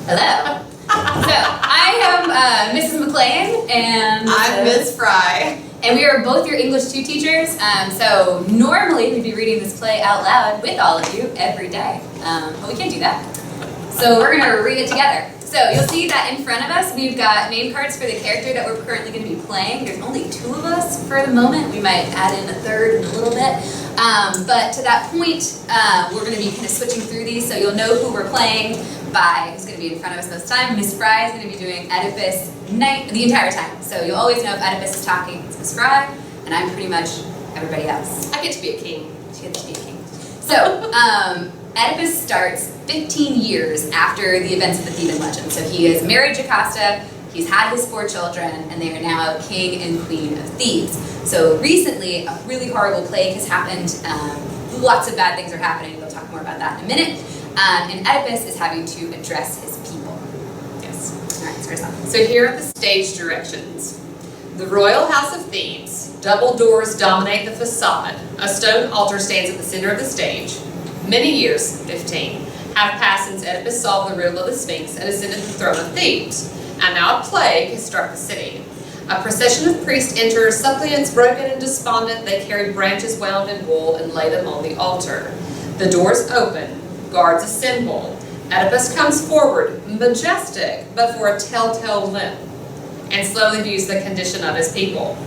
Hello. So, I am Mrs. McLean, and I'm Miss Fry. And we are both your English 2 teachers. So normally we'd be reading this play out loud with all of you every day, but we can't do that. So we're going to read it together. So you'll see that in front of us we've got name cards for the character that we're currently going to be playing. There's only 2 of us for the moment. We might add in a third in a little bit. But to that point, we're going to be kind of switching through these, so you'll know who we're playing by who's going to be in front of us this time. Miss Fry is going to be doing Oedipus the entire time. So you'll always know if Oedipus is talking, it's Miss Fry, and I'm pretty much everybody else. I get to be a king. She gets to be a king. So, Oedipus starts 15 years after the events of the Theban legend. So he has married Jocasta, he's had his 4 children, and they are now king and queen of Thebes. So recently, a really horrible plague has happened. Lots of bad things are happening. We'll talk more about that in a minute. And Oedipus is having to address his people. Yes. All right, start us off. So here are the stage directions. The royal house of Thebes. Double doors dominate the facade. A stone altar stands at the center of the stage. Many years, 15, have passed since Oedipus solved the riddle of the Sphinx and ascended the throne of Thebes. And now a plague has struck the city. A procession of priests enters, suppliants broken and despondent. They carry branches wound in wool and lay them on the altar. The doors open, guards assemble. Oedipus comes forward, majestic, but for a telltale limp, and slowly views the condition of his people.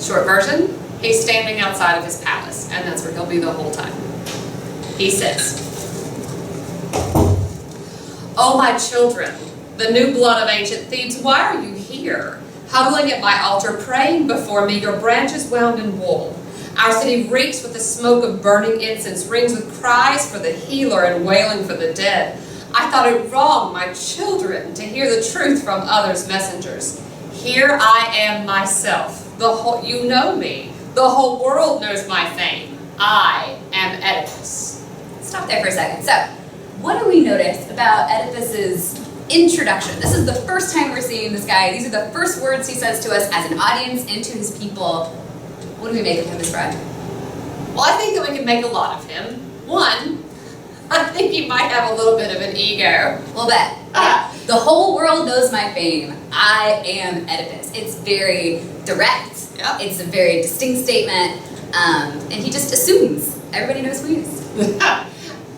Short version, he's standing outside of his palace, and that's where he'll be the whole time. He says, "Oh, my children, the new blood of ancient Thebes, why are you here? Huddling at my altar, praying before me, your branches wound in wool. Our city reeks with the smoke of burning incense, rings with cries for the healer and wailing for the dead. I thought it wrong, my children, to hear the truth from others' messengers. Here I am myself. You know me. The whole world knows my fame. I am Oedipus." Stop there for a second. So, what do we notice about Oedipus's introduction? This is the first time we're seeing this guy. These are the first words he says to us as an audience and to his people. What do we make of him, Miss Fry? Well, I think that we can make a lot of him. One, I think he might have a little bit of an ego. A little bit. Yeah. The whole world knows my fame. I am Oedipus. It's very direct. Yep. It's a very distinct statement. And he just assumes everybody knows who he is.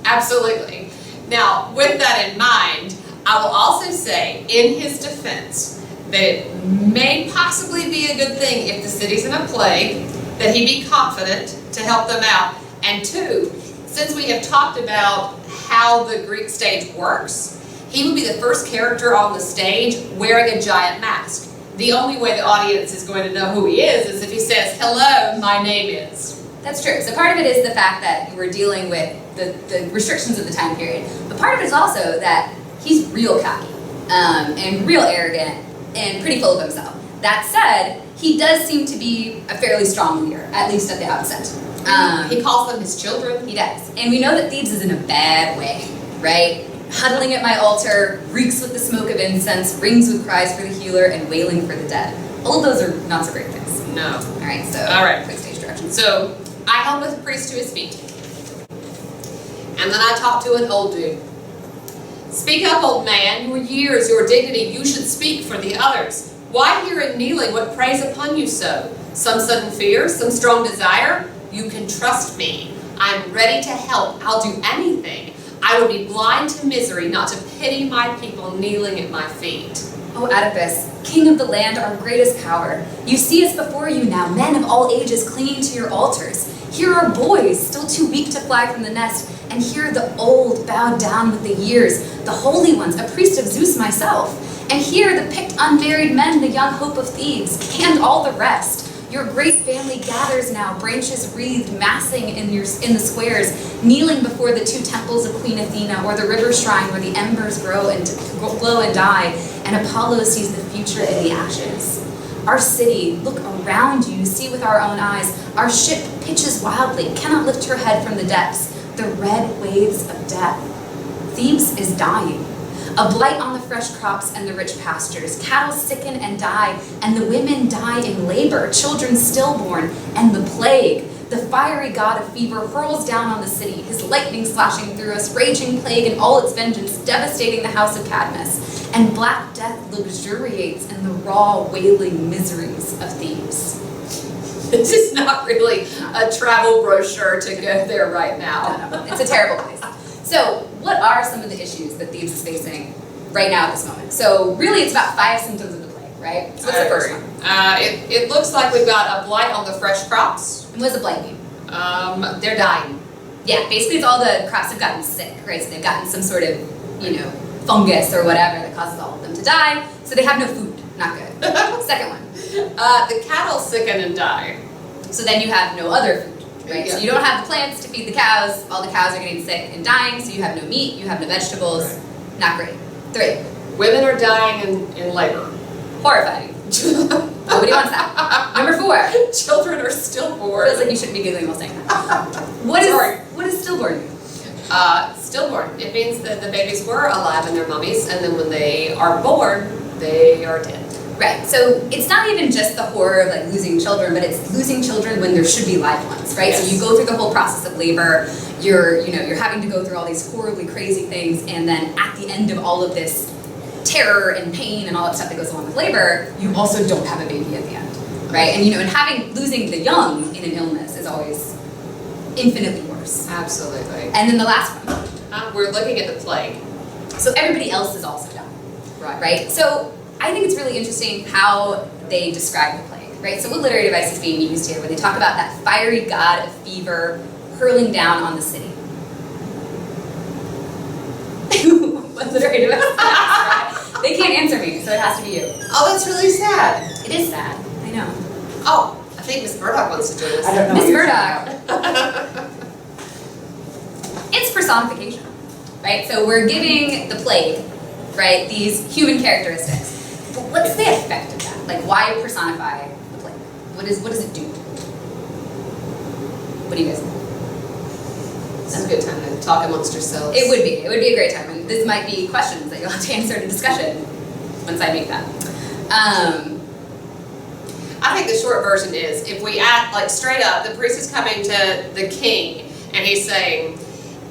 Absolutely. Now, with that in mind, I will also say, in his defense, that it may possibly be a good thing if the city's in a plague, that he be confident to help them out. And 2, since we have talked about how the Greek stage works, he would be the first character on the stage wearing a giant mask. The only way the audience is going to know who he is if he says, "Hello, my name is." That's true. So part of it is the fact that we're dealing with the restrictions of the time period. But part of it is also that he's real cocky and real arrogant and pretty full of himself. That said, he does seem to be a fairly strong leader, at least at the outset. He calls them his children. He does. And we know that Thebes is in a bad way, right? Huddling at my altar, reeks with the smoke of incense, rings with cries for the healer, and wailing for the dead. All of those are not so great things. No. All right, quick stage directions. So I help the priest to his feet. And then I talk to an old dude. "Speak up, old man. Your years, your dignity, you should speak for the others. Why here and kneeling? What preys upon you so? Some sudden fear? Some strong desire? You can trust me. I'm ready to help. I'll do anything. I would be blind to misery, not to pity my people kneeling at my feet." O Oedipus, king of the land, our greatest power, you see us before you now, men of all ages clinging to your altars. Here are boys, still too weak to fly from the nest, and here the old, bowed down with the years, the holy ones, a priest of Zeus myself. And here the picked unmarried men, the young hope of Thebes, and all the rest. Your great family gathers now, branches wreathed, massing in the squares, kneeling before the 2 temples of Queen Athena, or the river shrine where the embers glow and die, and Apollo sees the future in the ashes. Our city, look around you, see with our own eyes. Our ship pitches wildly, cannot lift her head from the depths. The red waves of death. Thebes is dying. A blight on the fresh crops and the rich pastures. Cattle sicken and die, and the women die in labor, children stillborn, and the plague. The fiery god of fever hurls down on the city, his lightning slashing through us, raging plague in all its vengeance, devastating the house of Cadmus. And Black Death luxuriates in the raw, wailing miseries of Thebes. This is not really a travel brochure to go there right now. No, it's a terrible place. So, what are some of the issues that Thebes is facing right now at this moment? So, really, it's about 5 symptoms of the plague, right? So, what's the first one? It looks like we've got a blight on the fresh crops. And what does the blight mean? They're dying. Yeah, basically, it's all the crops have gotten sick, right? So, they've gotten some sort of, fungus or whatever that causes all of them to die. So, they have no food. Not good. Second one. The cattle sicken and die. So then you have no other food, right? Yeah. So you don't have the plants to feed the cows. All the cows are getting sick and dying, so you have no meat, you have no vegetables. Right. Not great. 3. Women are dying in labor. Horrifying. Nobody wants that. Number 4. Children are stillborn. Feels like you shouldn't be giggling while saying that. What is stillborn mean? Stillborn. It means that the babies were alive in their mummies, and then when they are born, they are dead. Right, so it's not even just the horror of like losing children, but it's losing children when there should be live ones, right? Yes. So you go through the whole process of labor, you're having to go through all these horribly crazy things, and then at the end of all of this terror and pain and all that stuff that goes along with labor, you also don't have a baby at the end, right? And losing the young in an illness is always infinitely worse. Absolutely. And then the last one. We're looking at the plague. So everybody else is also dying, right? So I think it's really interesting how they describe the plague, right? So what literary device is being used here when they talk about that fiery god of fever hurling down on the city? What literary device is that? They can't answer me, so it has to be you. Oh, that's really sad. It is sad, I know. Oh, I think Miss Murdoch wants to join us. I don't know. Miss what you're Murdoch. It's personification, right? So we're giving the plague, right, these human characteristics. But what's the effect of that? Like, why personify the plague? What does it do? What do you guys think? This is a good time to talk amongst yourselves. It would be a great time. And this might be questions that you'll have to answer in a discussion once I make that. I think the short version is, if we act like straight up, the priest is coming to the king and he's saying,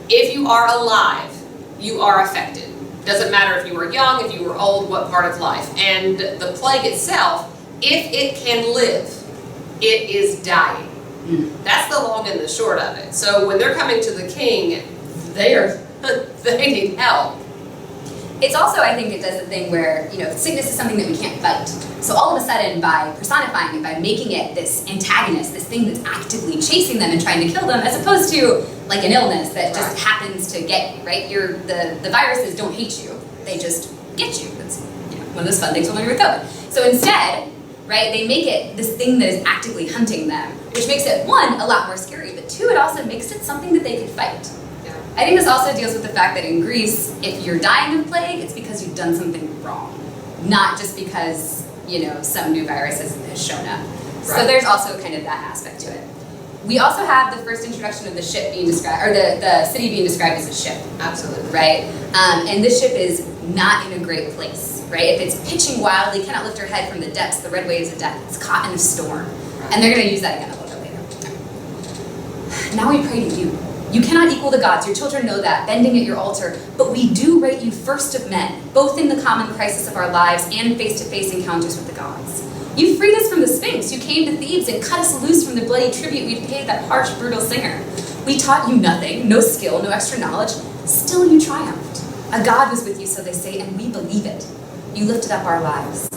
if you are alive, you are affected. Doesn't matter if you were young, if you were old, what part of life. And the plague itself, if it can live, it is dying. That's the long and the short of it. So when they're coming to the king, they need help. It's also, I think it does the thing where, sickness is something that we can't fight. So all of a sudden, by personifying it, by making it this antagonist, this thing that's actively chasing them and trying to kill them, as opposed to like an illness that just happens to get you, right? The viruses don't hate you, they just get you. That's one of those fun things we'll learn with COVID. So instead, right, they make it this thing that is actively hunting them, which makes it, 1, a lot more scary, but 2, it also makes it something that they could fight. I think this also deals with the fact that in Greece, if you're dying of plague, it's because you've done something wrong, not just because, some new virus has shown up. Right. So there's also kind of that aspect to it. We also have the first introduction of the ship being described, or the city being described as a ship. Absolutely. Right? And this ship is not in a great place, right? If it's pitching wildly, cannot lift her head from the depths, the red waves of death, it's caught in a storm. Right. And they're going to use that again a little bit later. Now we pray to you. You cannot equal the gods, your children know that, bending at your altar, but we do rate you first of men, both in the common crisis of our lives and face-to-face encounters with the gods. You freed us from the Sphinx, you came to Thebes and cut us loose from the bloody tribute we'd paid that harsh, brutal singer. We taught you nothing, no skill, no extra knowledge, still you triumphed. A god was with you, so they say, and we believe it. You lifted up our lives.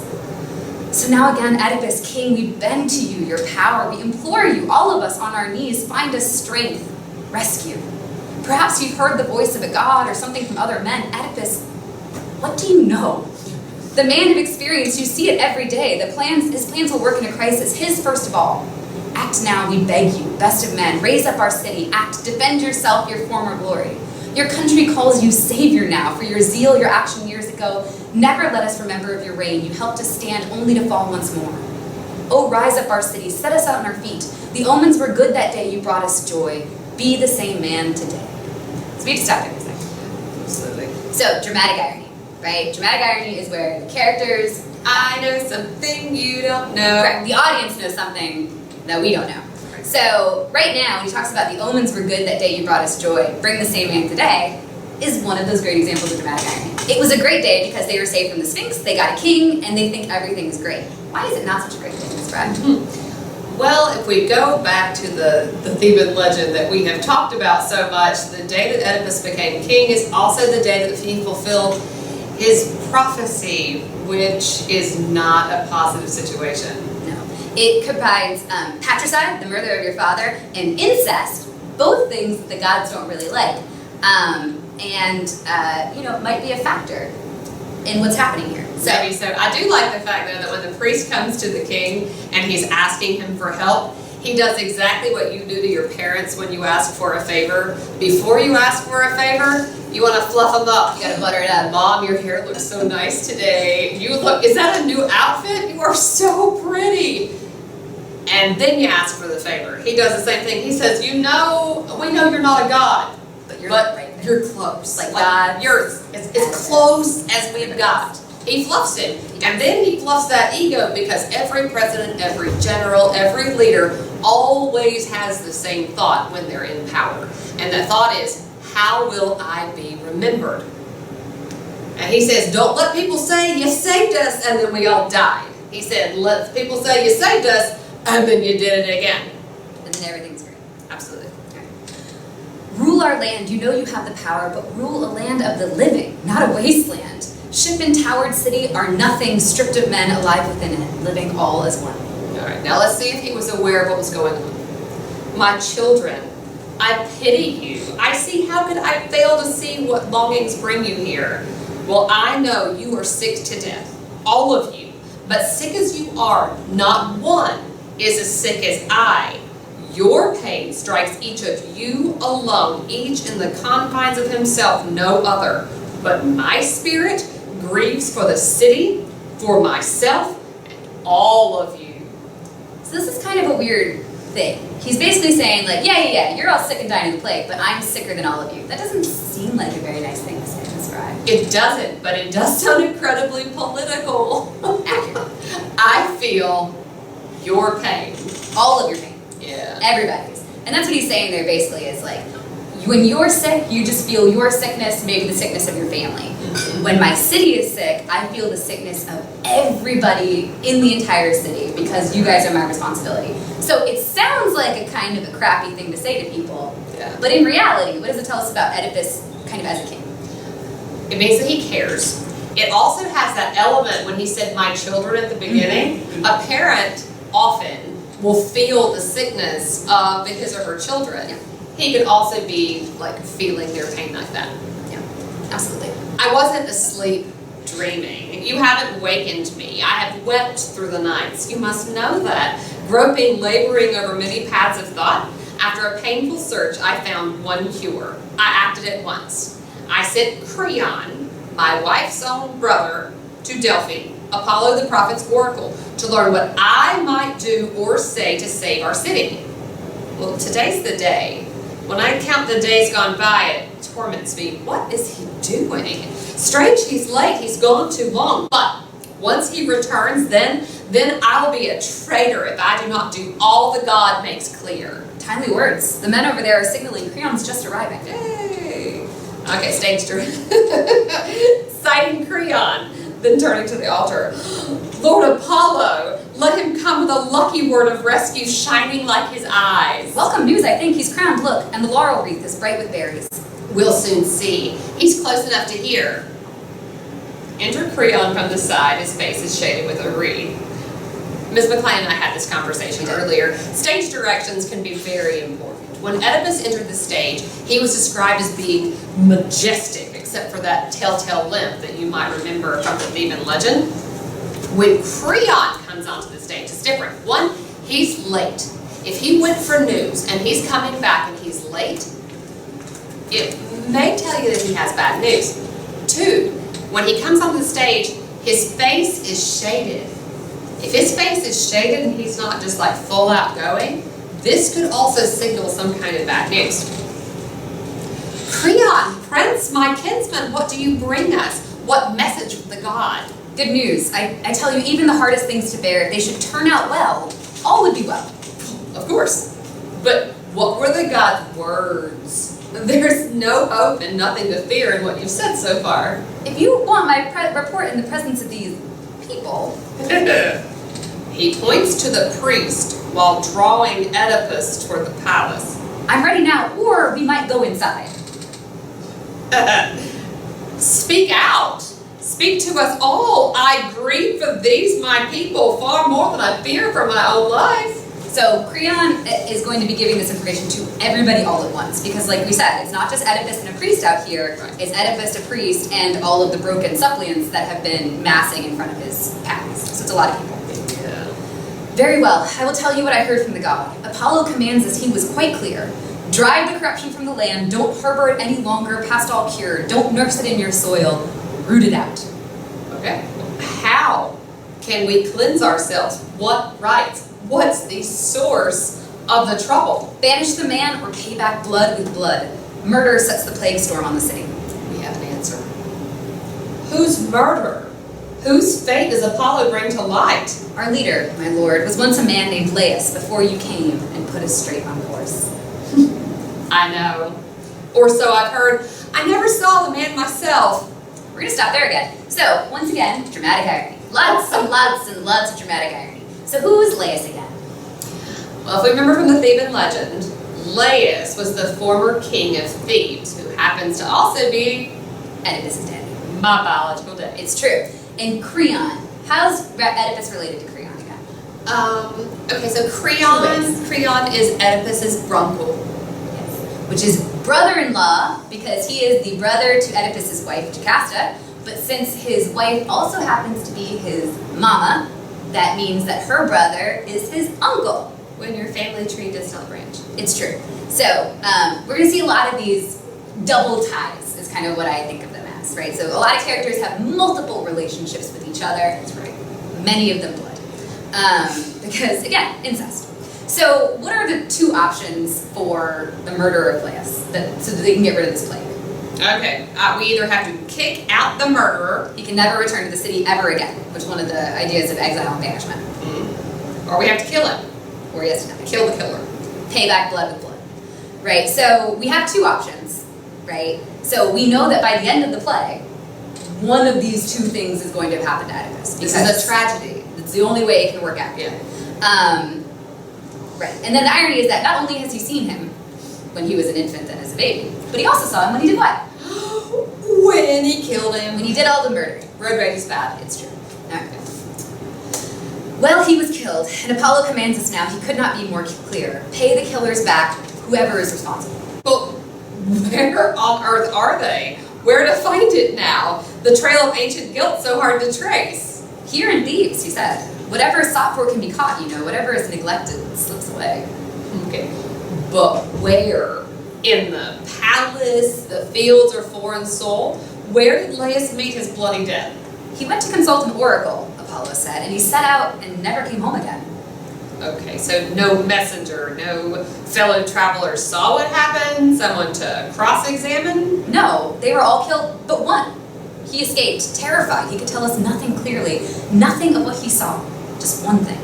So now again, Oedipus, king, we bend to you, your power, we implore you, all of us on our knees, find us strength. Rescue. Perhaps you've heard the voice of a god or something from other men. Oedipus, what do you know? The man of experience, you see it every day. His plans will work in a crisis. His first of all. Act now, we beg you, best of men. Raise up our city. Act, defend yourself, your former glory. Your country calls you savior now for your zeal, your action years ago. Never let us remember of your reign. You helped us stand only to fall once more. Oh, rise up our city, set us out on our feet. The omens were good that day, you brought us joy. Be the same man today. So we have to stop there for a second. Absolutely. So, dramatic irony, right? Dramatic irony is where the characters... I know something you don't know. Correct. The audience knows something that we don't know. So right now, when he talks about the omens were good that day you brought us joy, bring the same man today, is one of those great examples of dramatic irony. It was a great day because they were saved from the Sphinx, they got a king, and they think everything is great. Why is it not such a great day, Ms. Brad? Well, if we go back to the Theban legend that we have talked about so much, the day that Oedipus became king is also the day that he fulfilled his prophecy, which is not a positive situation. No. It combines patricide, the murder of your father, and incest, both things that the gods don't really like. Might be a factor in what's happening here. Maybe so. I do like the fact, though, that when the priest comes to the king and he's asking him for help, he does exactly what you do to your parents when you ask for a favor. Before you ask for a favor, you want to fluff them up. You got to butter it up. Mom, your hair looks so nice today. Is that a new outfit? You are so pretty. And then you ask for the favor. He does the same thing. He says, we know you're not a god, but you're close. Like God. You're as close as we've got. He fluffs him. And then he fluffs that ego because every president, every general, every leader always has the same thought when they're in power. And that thought is, how will I be remembered? And he says, don't let people say you saved us and then we all died. He said, let people say you saved us and then you did it again. And then everything's great. Absolutely. Okay. Rule our land, you know you have the power, but rule a land of the living, not a wasteland. Ship and towered city are nothing, stripped of men alive within it, living all as one. All right, now let's see if he was aware of what was going on. My children, I pity you. I see, how could I fail to see what longings bring you here? Well, I know you are sick to death, all of you. But sick as you are, not one is as sick as I. Your pain strikes each of you alone, each in the confines of himself, no other. But my spirit grieves for the city, for myself, and all of you. So this is kind of a weird thing. He's basically saying, like, yeah, you're all sick and dying of the plague, but I'm sicker than all of you. That doesn't seem like a very nice thing to say in this ride. It doesn't, but it does sound incredibly political. Accurate. I feel your pain. All of your pain. Yeah. Everybody's. And that's what he's saying there basically is like, when you're sick, you just feel your sickness, maybe the sickness of your family. When my city is sick, I feel the sickness of everybody in the entire city because you guys are my responsibility. So it sounds like a kind of a crappy thing to say to people, Yeah. but in reality, what does it tell us about Oedipus kind of as a king? It means that he cares. It also has that element when he said my children at the beginning. A parent often will feel the sickness of his or her children. Yeah. He could also be like feeling their pain like that. Yeah, absolutely. I wasn't asleep dreaming. You haven't wakened me. I have wept through the nights. You must know that. Groping, laboring over many paths of thought, after a painful search, I found one cure. I acted at once. I sent Creon, my wife's own brother, to Delphi, Apollo the prophet's oracle, to learn what I might do or say to save our city. Well, today's the day. When I count the days gone by, it torments me. What is he doing? Strange he's late, he's gone too long. But once he returns, then I'll be a traitor if I do not do all the God makes clear. Timely words. The men over there are signaling Creon's just arriving. Yay! Okay, stage direction. Citing Creon, then turning to the altar. Lord Apollo, let him come with a lucky word of rescue shining like his eyes. Welcome news, I think. He's crowned, look, and the laurel wreath is bright with berries. We'll soon see. He's close enough to hear. Enter Creon from the side. His face is shaded with a reed. Ms. McLean and I had this conversation earlier. Stage directions can be very important. When Oedipus entered the stage, he was described as being majestic, except for that telltale limp that you might remember from the Theban legend. When Creon comes onto the stage, it's different. One, he's late. If he went for news and he's coming back and he's late, it may tell you that he has bad news. Two, when he comes onto the stage, his face is shaded. If his face is shaded and he's not just like full out going, this could also signal some kind of bad news. Creon, Prince, my kinsman, what do you bring us? What message from the god? Good news. I tell you, even the hardest things to bear, if they should turn out well, all would be well. Of course. But what were the God's words? There's no hope and nothing to fear in what you've said so far. If you want my report in the presence of these people. He points to the priest while drawing Oedipus toward the palace. I'm ready now, or we might go inside. Speak out. Speak to us all. I grieve for these, my people, far more than I fear for my own life. So Creon is going to be giving this information to everybody all at once, because like we said, it's not just Oedipus and a priest out here, it's Oedipus, a priest, and all of the broken suppliants that have been massing in front of his palace. So it's a lot of people. Yeah. Very well, I will tell you what I heard from the god. Apollo commands us, he was quite clear. Drive the corruption from the land, don't harbor it any longer past all cure, don't nurse it in your soil, root it out. Okay. How can we cleanse ourselves? What rights? What's the source of the trouble? Banish the man or pay back blood with blood. Murder sets the plague storm on the city. We have an answer. Whose murder? Whose fate does Apollo bring to light? Our leader, my lord, was once a man named Laius before you came and put us straight on course. I know. Or so I've heard. I never saw the man myself. We're going to stop there again. So, once again, dramatic irony. Lots and lots and lots of dramatic irony. So who is Laius again? Well, if we remember from the Theban legend, Laius was the former king of Thebes, who happens to also be Oedipus' daddy. my biological daddy. It's true. And Creon. How's Oedipus related to Creon again? Okay, so Creon is Oedipus's uncle. Yes. Which is brother-in-law, because he is the brother to Oedipus's wife, Jocasta. But since his wife also happens to be his mama, that means that her brother is his uncle. When your family tree does not branch. It's true. So we're going to see a lot of these double ties is kind of what I think of them as, right? So a lot of characters have multiple relationships with each other. That's right. Many of them blood. Because, again, incest. So what are the two options for the murder of Laius so that they can get rid of this plague? Okay, we either have to kick out the murderer. He can never return to the city ever again, which is one of the ideas of exile and banishment. Or we have to kill him. Or he has to die. Kill the killer. Pay back blood with blood. Right, so we have two options, right? So we know that by the end of the plague, one of these two things is going to have happened to Oedipus. This is a tragedy. It's the only way it can work out. Yeah. Right, and then the irony is that not only has he seen him when he was an infant and as a baby, but he also saw him when he did what? When he killed him. When he did all the murdering. Road rage is bad. It's true. Okay. Well, he was killed, and Apollo commands us now, he could not be more clear. Pay the killers back, whoever is responsible. But where on earth are they? Where to find it now? The trail of ancient guilt so hard to trace. Here in Thebes, he said. Whatever is sought for can be caught, Whatever is neglected slips away. Okay. But where? In the palace, the fields, or foreign soul? Where did Laius meet his bloody death? He went to consult an oracle, Apollo said, and he set out and never came home again. Okay, so no messenger, no fellow travelers saw what happened? Someone to cross-examine? No, they were all killed but one. He escaped, terrified. He could tell us nothing clearly, nothing of what he saw. Just one thing.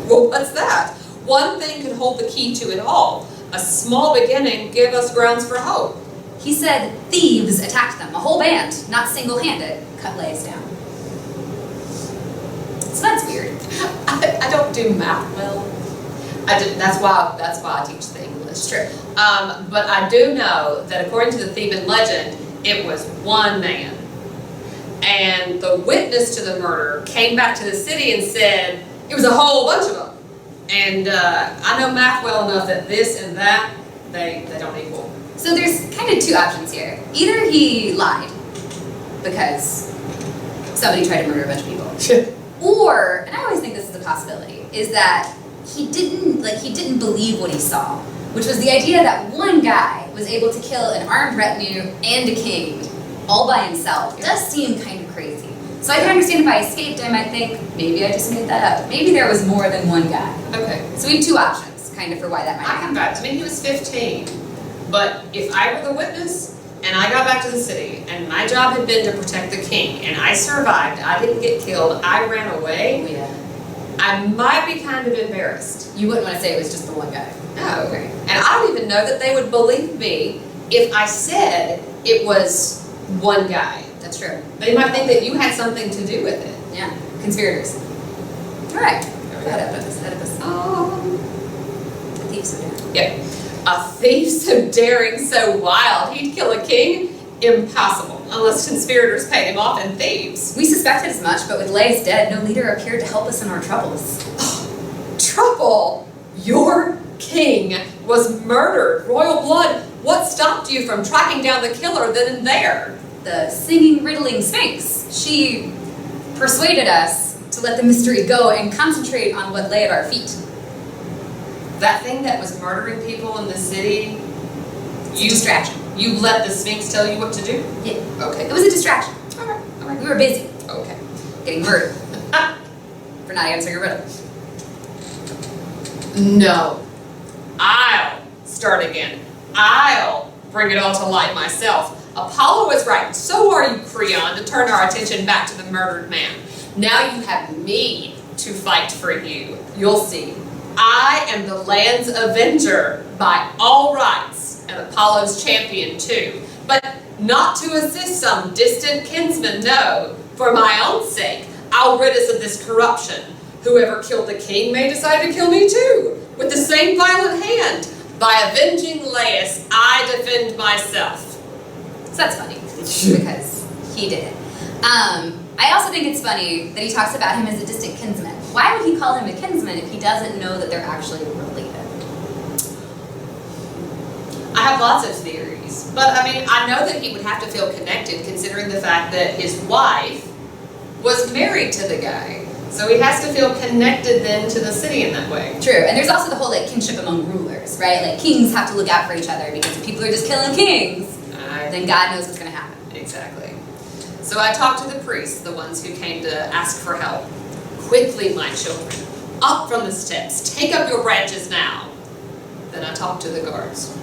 Well, what's that? One thing could hold the key to it all. A small beginning give us grounds for hope. He said thieves attacked them, a whole band, not single-handed, cut Laius down. So that's weird. I don't do math well. That's why I teach the English. True. But I do know that according to the Theban legend, it was one man. And the witness to the murder came back to the city and said, it was a whole bunch of them. And I know math well enough that this and that, they don't equal. So there's kind of two options here. Either he lied, because somebody tried to murder a bunch of people. Or, and I always think this is a possibility, is that he didn't believe what he saw, which was the idea that one guy was able to kill an armed retinue and a king all by himself. It does seem kind of crazy. So I can understand if I escaped, I might think, maybe I just made that up. Maybe there was more than one guy. Okay. So we have two options, kind of, for why that might I happen. come back. I mean, he was 15. But if I were the witness, and I got back to the city, and my job had been to protect the king, and I survived, I didn't get killed, I ran away, Yeah. I might be kind of embarrassed. You wouldn't want to say it was just the one guy. No. Okay. And I don't even know that they would believe me if I said it was one guy. That's true. They might think that you had something to do with it. Yeah. Conspirators. All right. Go ahead, Oedipus. A thief so daring. Yep. A thief so daring, so wild, he'd kill a king? Impossible, unless conspirators paid him off in thieves. We suspected as much, but with Laius dead, no leader appeared to help us in our troubles. Trouble? Your king was murdered. Royal blood. What stopped you from tracking down the killer then and there? The singing, riddling Sphinx. She persuaded us to let the mystery go and concentrate on what lay at our feet. That thing that was murdering people in the city, Distraction. You let the Sphinx tell you what to do? Yeah. Okay. It was a distraction. All right. We were busy. Okay. Getting murdered. For not answering a riddle. No. I'll start again. I'll bring it all to light myself. Apollo is right. So are you, Creon, to turn our attention back to the murdered man. Now you have me to fight for you. You'll see. I am the land's avenger by all rights, and Apollo's champion too. But not to assist some distant kinsman, no. For my own sake, I'll rid us of this corruption. Whoever killed the king may decide to kill me too, with the same violent hand. By avenging Laius, I defend myself. So that's funny, because he did it. I also think it's funny that he talks about him as a distant kinsman. Why would he call him a kinsman if he doesn't know that they're actually related? I have lots of theories, but I know that he would have to feel connected considering the fact that his wife was married to the guy. So he has to feel connected then to the city in that way. True, and there's also the whole kinship among rulers, right? Like kings have to look out for each other because if people are just killing kings, then God knows what's going to happen. Exactly. So I talked to the priests, the ones who came to ask for help. Quickly, my children, up from the steps, take up your branches now. Then I talked to the guards.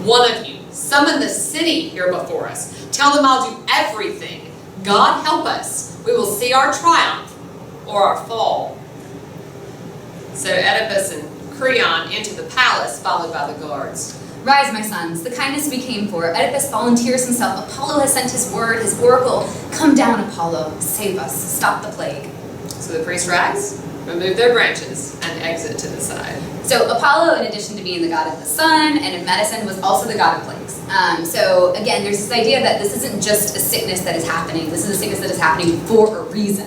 One of you, summon the city here before us. Tell them I'll do everything. God help us. We will see our triumph or our fall. So Oedipus and Creon enter the palace, followed by the guards. Rise, my sons, the kindness we came for. Oedipus volunteers himself. Apollo has sent his word, his oracle. Come down, Apollo. Save us. Stop the plague. So the priests rise, remove their branches, and exit to the side. So Apollo, in addition to being the god of the sun and of medicine, was also the god of plagues. So again, there's this idea that this isn't just a sickness that is happening. This is a sickness that is happening for a reason.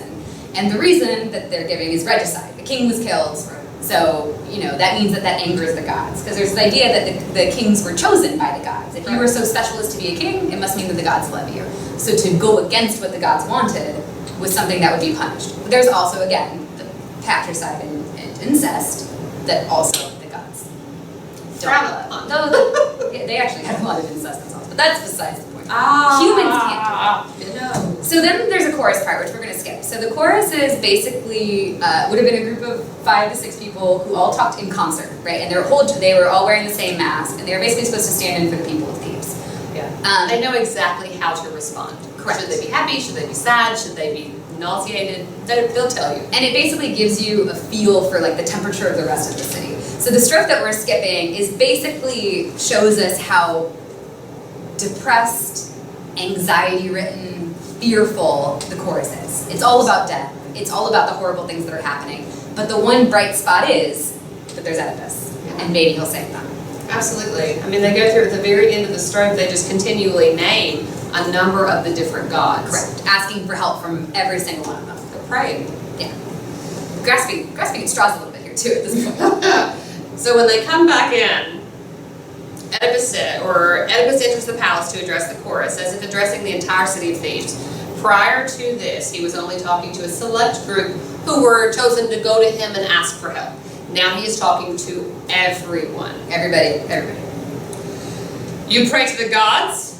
And the reason that they're giving is regicide. The king was killed. So, that means that angers the gods. Because there's this idea that the kings were chosen by the gods. If you were so special as to be a king, it must mean that the gods love you. So to go against what the gods wanted was something that would be punished. But there's also, again, the patricide and incest that also the gods don't love. No, they actually had a lot of incest themselves, but that's besides the point. Humans can't do it. So then there's a chorus part, which we're going to skip. So the chorus is basically, would have been a group of 5 to 6 people who all talked in concert, right? And they were all wearing the same mask, and they were basically supposed to stand in for the people of Thebes. Yeah. They know exactly how to respond. Correct. Should they be happy? Should they be sad? Should they be nauseated? They'll tell you. And it basically gives you a feel for the temperature of the rest of the city. So the strophe that we're skipping is basically shows us how depressed, anxiety-ridden, fearful the chorus is. It's all about death. It's all about the horrible things that are happening. But the one bright spot is that there's Oedipus, and maybe he'll save them. Absolutely. They go through at the very end of the strophe, they just continually name a number of the different gods. Correct. Asking for help from every single one of them. They're praying. Yeah. Grasping at straws a little bit here too at this point. So when they come back in, Oedipus enters the palace to address the chorus, as if addressing the entire city of Thebes. Prior to this, he was only talking to a select group who were chosen to go to him and ask for help. Now he is talking to everyone. Everybody. You pray to the gods?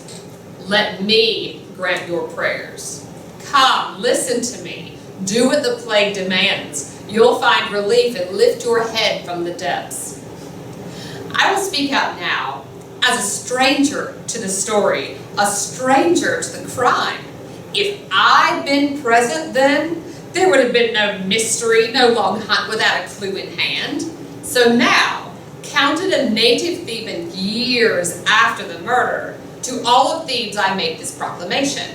Let me grant your prayers. Come, listen to me. Do what the plague demands. You'll find relief and lift your head from the depths. I will speak out now as a stranger to the story, a stranger to the crime. If I'd been present then, there would have been no mystery, no long hunt without a clue in hand. So now, counted a native Theban years after the murder, to all of Thebes I make this proclamation.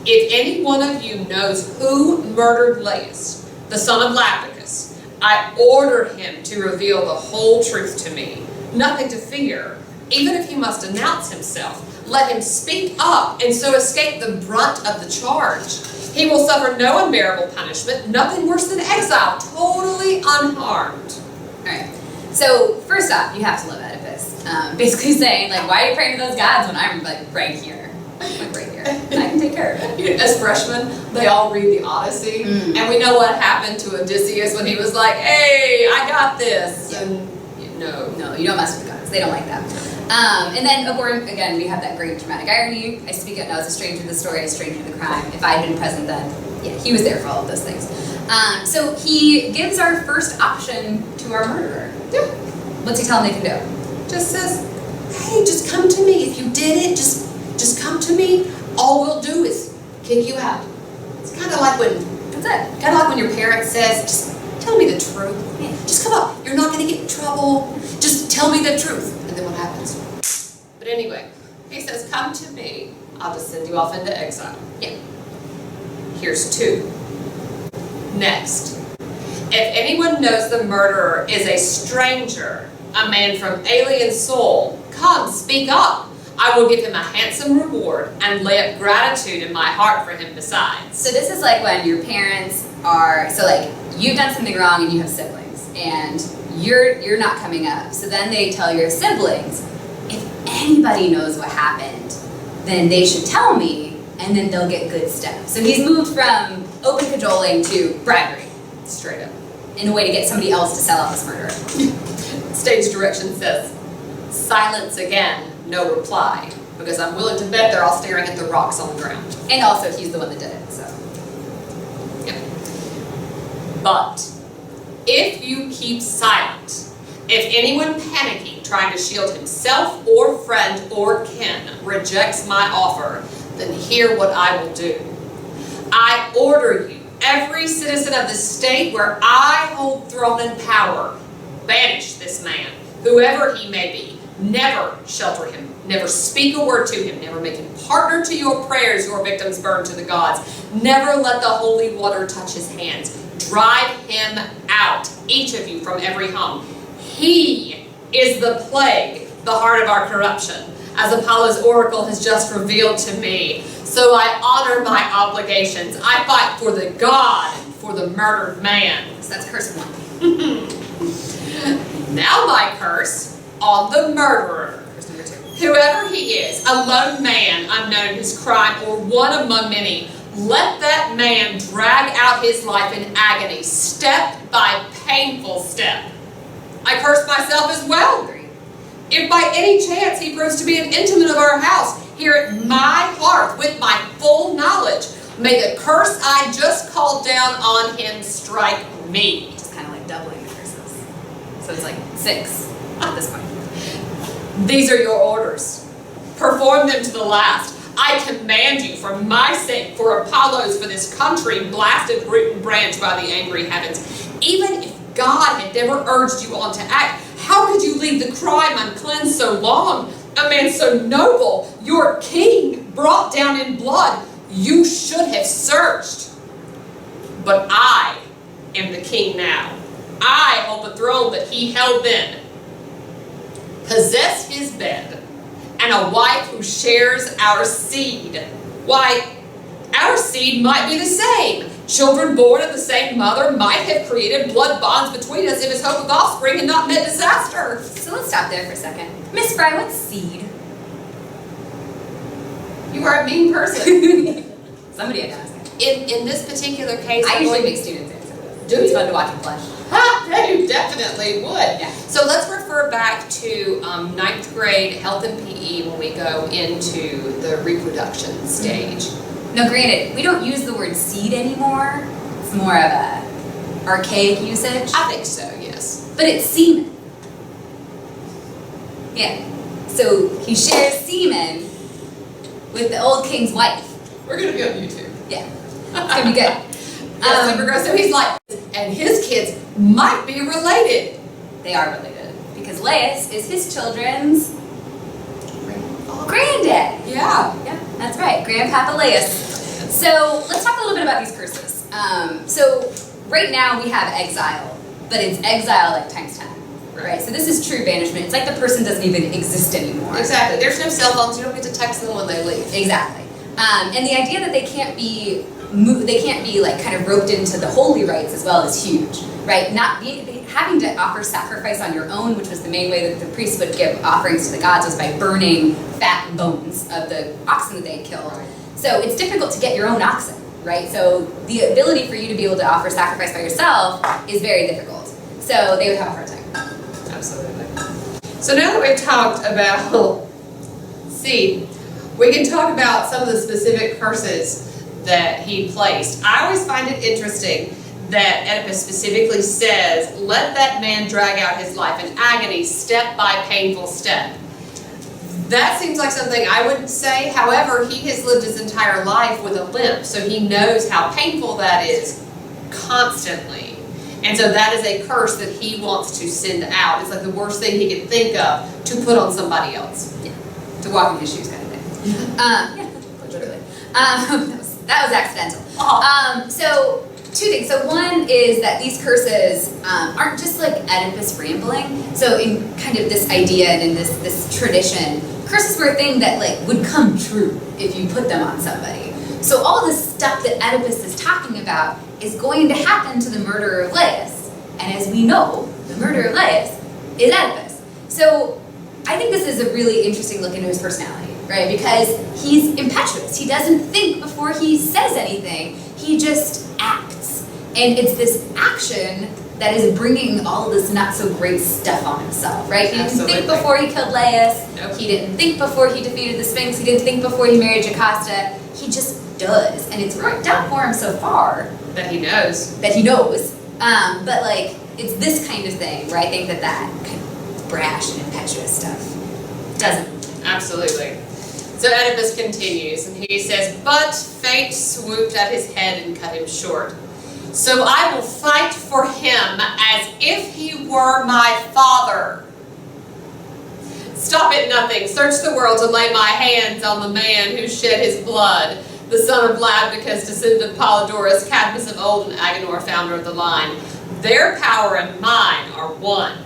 If any one of you knows who murdered Laius, the son of Labdacus, I order him to reveal the whole truth to me. Nothing to fear. Even if he must announce himself, let him speak up and so escape the brunt of the charge. He will suffer no unbearable punishment, nothing worse than exile, totally unharmed. Alright, so first off, you have to love Oedipus. Basically saying, like, why are you praying to those gods when I'm, like, right here? Like, right here. I can take care of it. As freshmen, they all read the Odyssey, and we know what happened to Odysseus when he was like, hey, I got this. Yeah. And no, you don't mess with gods. They don't like that. And then, again, we have that great dramatic irony. I speak it now as a stranger to the story, a stranger to the crime. If I had been present then, yeah, he was there for all of those things. So he gives our first option to our murderer. Yeah. What's he tell him they can do? Just says, hey, just come to me. If you did it, just come to me. All we'll do is kick you out. It's kind of like when, That's it. kind of like when your parent says, just tell me the truth. Yeah. Just come up. You're not going to get in trouble. Just tell me the truth. And then what happens? But anyway, he says, come to me. I'll just send you off into exile. Yeah. Here's 2. Next. If anyone knows the murderer is a stranger, a man from alien soul, come, speak up. I will give him a handsome reward and lay up gratitude in my heart for him besides. So this is like when your parents are, so like, you've done something wrong and you have siblings, and you're not coming up. So then they tell your siblings, if anybody knows what happened, then they should tell me, and then they'll get good stuff. So he's moved from open cajoling to bribery, Straight up. in a way to get somebody else to sell out this murderer. Stage direction says, silence again, no reply, because I'm willing to bet they're all staring at the rocks on the ground. And also, he's the one that did it, so. Yep. But if you keep silent, if anyone panicking, trying to shield himself or friend or kin rejects my offer, then hear what I will do. I order you, every citizen of the state where I hold throne and power, banish this man, whoever he may be. Never shelter him, never speak a word to him, never make him partner to your prayers your victims burn to the gods. Never let the holy water touch his hands. Drive him out, each of you, from every home. He is the plague, the heart of our corruption, as Apollo's oracle has just revealed to me. So I honor my obligations. I fight for the god and for the murdered man. So that's curse 1. Now my curse on the murderer. Curse number 2. Whoever he is, a lone man unknown his crime, or one among many, let that man drag out his life in agony, step by painful step. I curse myself as well. If by any chance he proves to be an intimate of our house, here at my hearth with my full knowledge, may the curse I just called down on him strike me. Just kind of like doubling the curses. So it's like 6 at this point. These are your orders. Perform them to the last. I command you for my sake, for Apollo's, for this country, blasted root and branch by the angry heavens. Even if God had never urged you on to act, how could you leave the crime uncleansed so long? A man so noble, your king, brought down in blood, you should have searched. But I am the king now. I hold the throne that he held then. Possess his bed, and a wife who shares our seed. Why, our seed might be the same. Children born of the same mother might have created blood bonds between us if his hope of offspring had not met disaster. So let's stop there for a second. Miss Fry, what's seed? You are a mean person. Somebody had to ask. In this particular case, I usually make students answer this. Do It's you? fun to watch them blush. You definitely would. Yeah. So let's refer back to 9th grade health and PE when we go into the reproduction stage. Now, granted, we don't use the word seed anymore. It's more of a archaic usage. I think so, yes. But it's semen. Yeah. So he shares semen with the old king's wife. We're going to be on YouTube. Yeah. It's going to be good. Yes, super gross. So he's like, and his kids might be related. They are related. Because because Laius is his children's granddad. Yeah. Yeah, that's right, Grandpapa Laius. So let's talk a little bit about these curses. So right now we have exile, but it's exile like times 10. Right, so this is true banishment. It's like the person doesn't even exist anymore. Exactly. There's no cell phones. You don't get to text them when they leave. Exactly. And the idea that they can't be like kind of roped into the holy rites as well is huge, right? Having to offer sacrifice on your own, which was the main way that the priests would give offerings to the gods, was by burning fat bones of the oxen that they had killed. Right. So it's difficult to get your own oxen, right? So the ability for you to be able to offer sacrifice by yourself is very difficult. So they would have a hard time. Absolutely. So now that we've talked about seed, we can talk about some of the specific curses that he placed. I always find it interesting that Oedipus specifically says, let that man drag out his life in agony, step by painful step. That seems like something I wouldn't say. However, he has lived his entire life with a limp, so he knows how painful that is constantly. And so that is a curse that he wants to send out. It's like the worst thing he can think of to put on somebody else. Yeah. To walk in his shoes kind of thing. Yeah, literally. That was accidental. So two things. So one is that these curses aren't just like Oedipus rambling. So in kind of this idea and in this tradition, curses were a thing that like would come true if you put them on somebody. So all this stuff that Oedipus is talking about is going to happen to the murderer of Laius. And as we know, the murderer of Laius is Oedipus. So I think this is a really interesting look into his personality, right? Because he's impetuous. He doesn't think before he says anything. He just acts. And it's this action that is bringing all of this not so great stuff on himself, right? He didn't think before he killed Laius. Nope. He didn't think before he defeated the Sphinx. He didn't think before he married Jocasta. He just does. And it's worked out for him so far. That he knows. But like, it's this kind of thing where I think that kind of brash and impetuous stuff doesn't. Absolutely. So Oedipus continues, and he says, but fate swooped at his head and cut him short. So I will fight for him as if he were my father. Stop at nothing. Search the world to lay my hands on the man who shed his blood, the son of Labdacus, descendant of Polydorus, Cadmus of old, and Agenor, founder of the line. Their power and mine are one.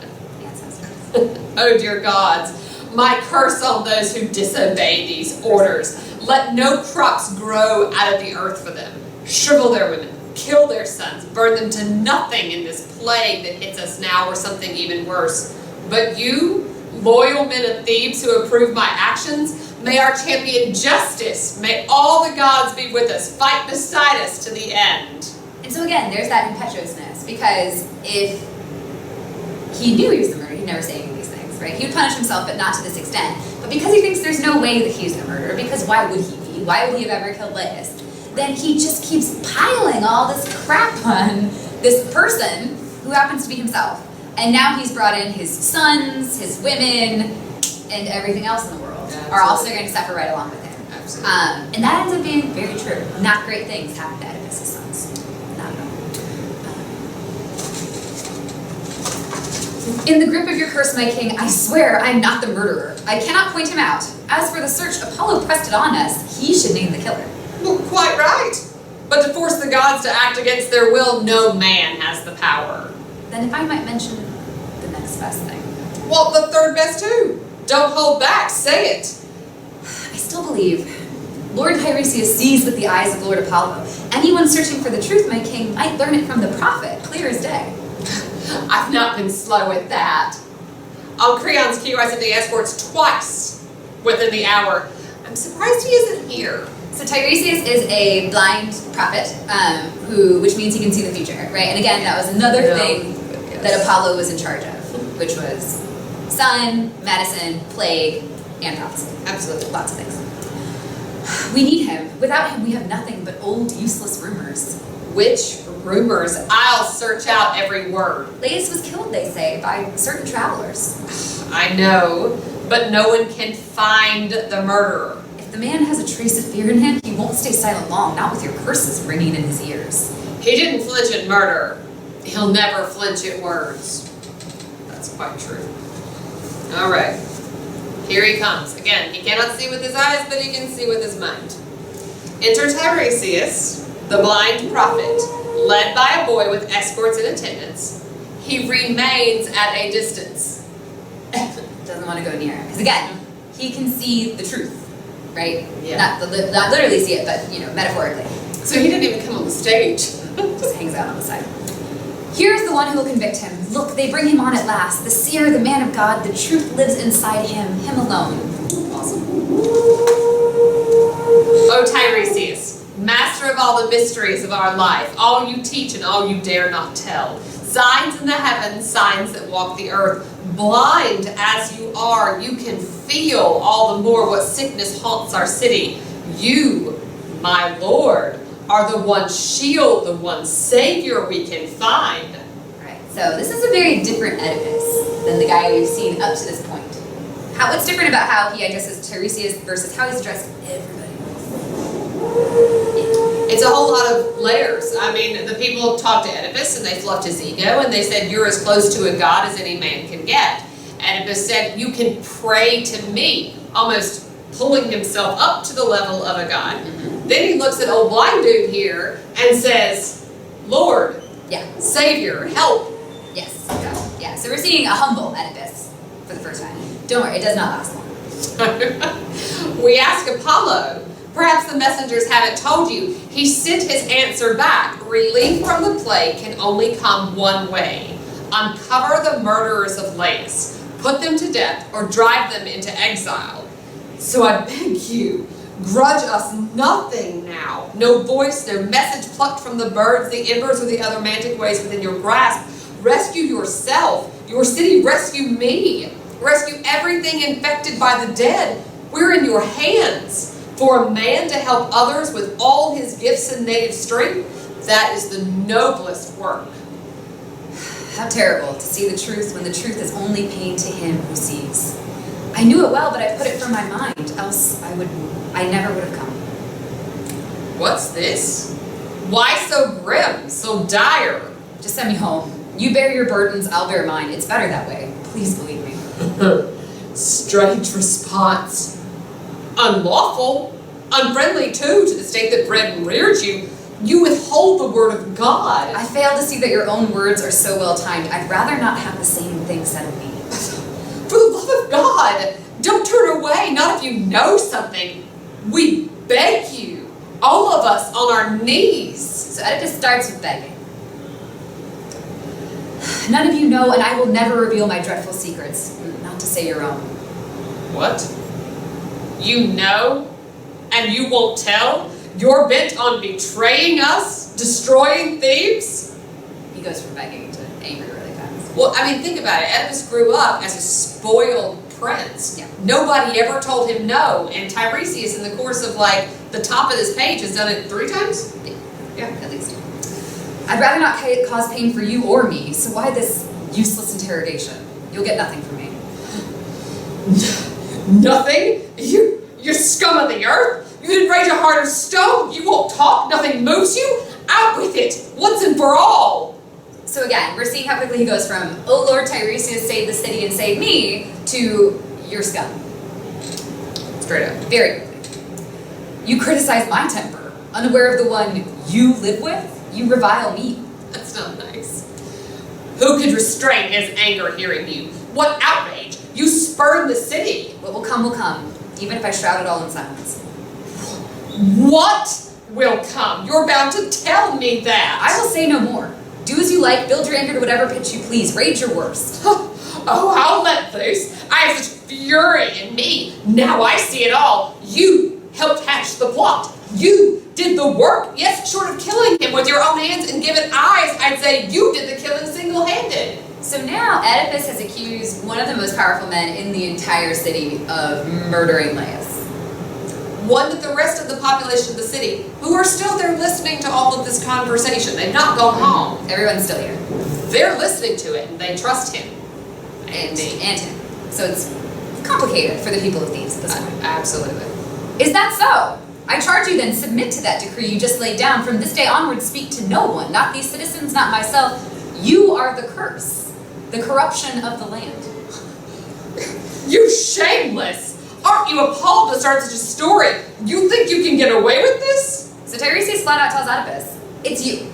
Oh, dear gods, my curse on those who disobey these orders. Let no crops grow out of the earth for them. Shrivel their women, kill their sons, burn them to nothing in this plague that hits us now, or something even worse. But you, loyal men of Thebes who approve my actions, may our champion justice, may all the gods be with us, fight beside us to the end. And so again, there's that impetuousness, because if he knew he was the murderer, he'd never say any of these things, right? He would punish himself, but not to this extent. But because he thinks there's no way that he's the murderer, because why would he be? Why would he have ever killed Laius? Then he just keeps piling all this crap on this person who happens to be himself. And now he's brought in his sons, his women, and everything else in the world are also going to suffer right along with him. Absolutely. And that ends up being very true. Not great things happen to Oedipus' sons. Not at all. In the grip of your curse, my king, I swear I am not the murderer. I cannot point him out. As for the search, Apollo pressed it on us. He should name the killer. Well, quite right. But to force the gods to act against their will, no man has the power. Then if I might mention the next best thing. Well, the third best too. Don't hold back, say it. I still believe Lord Tiresias sees with the eyes of Lord Apollo. Anyone searching for the truth, my king, might learn it from the prophet, clear as day. I've not been slow at that. On Creon's queue, I sent the escorts twice within the hour. I'm surprised he isn't here. So Tiresias is a blind prophet, which means he can see the future, right? And again, that was another thing that Apollo was in charge of, which was sun, medicine, plague, and prophecy. Absolutely. Lots of things. We need him. Without him, we have nothing but old, useless rumors. Which rumors? I'll search out every word. Laius was killed, they say, by certain travelers. I know, but no one can find the murderer. If the man has a trace of fear in him, he won't stay silent long, not with your curses ringing in his ears. He didn't flinch at murder. He'll never flinch at words. That's quite true. All right. Here he comes. Again, he cannot see with his eyes, but he can see with his mind. Enter Tiresias, the blind prophet, led by a boy with escorts and attendants. He remains at a distance. Doesn't want to go near. Because again, he can see the truth, right? Yeah. Not literally see it, but metaphorically. So he didn't even come on the stage. Just hangs out on the side. Here's the one who will convict him. Look, they bring him on at last. The seer, the man of God, the truth lives inside him alone. Awesome. O Tiresias, master of all the mysteries of our life, all you teach and all you dare not tell. Signs in the heavens, signs that walk the earth. Blind as you are, you can feel all the more what sickness haunts our city. You, my Lord, are the one shield, the one savior we can find. Right. So this is a very different Oedipus than the guy we've seen up to this point. What's different about how he addresses Tiresias versus how he's addressed everybody else? It's a whole lot of layers. I mean, the people talked to Oedipus and they fluffed his ego and they said, you're as close to a god as any man can get. Oedipus said, you can pray to me, almost pulling himself up to the level of a god. Then he looks at old blind dude here and says, Lord, Savior, help. Yes. Yeah. So we're seeing a humble Oedipus for the first time. Don't worry, it does not last long. We ask Apollo. Perhaps the messengers haven't told you. He sent his answer back. Relief from the plague can only come one way. Uncover the murderers of Laius. Put them to death or drive them into exile. So I beg you, grudge us nothing now. No voice, no message plucked from the birds, the embers, or the other mantic ways within your grasp. Rescue yourself. Your city, rescue me. Rescue everything infected by the dead. We're in your hands. For a man to help others with all his gifts and native strength, that is the noblest work. How terrible to see the truth when the truth is only pain to him who sees. I knew it well, but I put it from my mind, else I never would have come. What's this? Why so grim, so dire? Just send me home. You bear your burdens, I'll bear mine. It's better that way. Please believe me. Strange response. Unlawful, unfriendly too to the state that bred and reared you. You withhold the word of God. I fail to see that your own words are so well timed. I'd rather not have the same thing said of me. For the love of God, don't turn away, not if you know something. We beg you, all of us on our knees. So Oedipus starts with begging. None of you know, and I will never reveal my dreadful secrets, not to say your own. What? You know, and you won't tell? You're bent on betraying us? Destroying Thebes? He goes from begging to angry really fast. Well, I mean, think about it. Oedipus grew up as a spoiled prince. Yeah. Nobody ever told him no. And Tiresias, in the course of, like, the top of this page, has done it 3 times? Yeah, at least. I'd rather not cause pain for you or me, so why this useless interrogation? You'll get nothing from me. Nothing? You're scum of the earth? You didn't rage a heart of stone? You won't talk? Nothing moves you? Out with it, once and for all! So again, we're seeing how quickly he goes from, oh Lord Tiresias, save the city and save me, to you're scum. Straight up. Very quickly. You criticize my temper, unaware of the one you live with, you revile me. That's not nice. Who could restrain his anger hearing you? What outrage! You spurn the city! What will come, even if I shroud it all in silence. What will come? You're bound to tell me that! I will say no more. Do as you like, build your anger to whatever pitch you please, rage your worst. Oh, I'll let loose. I have such fury in me. Now I see it all. You helped hatch the plot. You did the work. Yes, short of killing him with your own hands and given eyes, I'd say you did the killing single-handed. So now Oedipus has accused one of the most powerful men in the entire city of murdering Laius. One that the rest of the population of the city, who are still there listening to all of this conversation, they've not gone home. Everyone's still here. They're listening to it and they trust him. And him. So it's complicated for the people of Thebes at this point. Absolutely. Is that so? I charge you then, submit to that decree you just laid down. From this day onward, speak to no one, not these citizens, not myself. You are the curse, the corruption of the land. You shameless! Aren't you appalled to start such a story? You think you can get away with this? So Tiresias flat out tells Oedipus, it's you.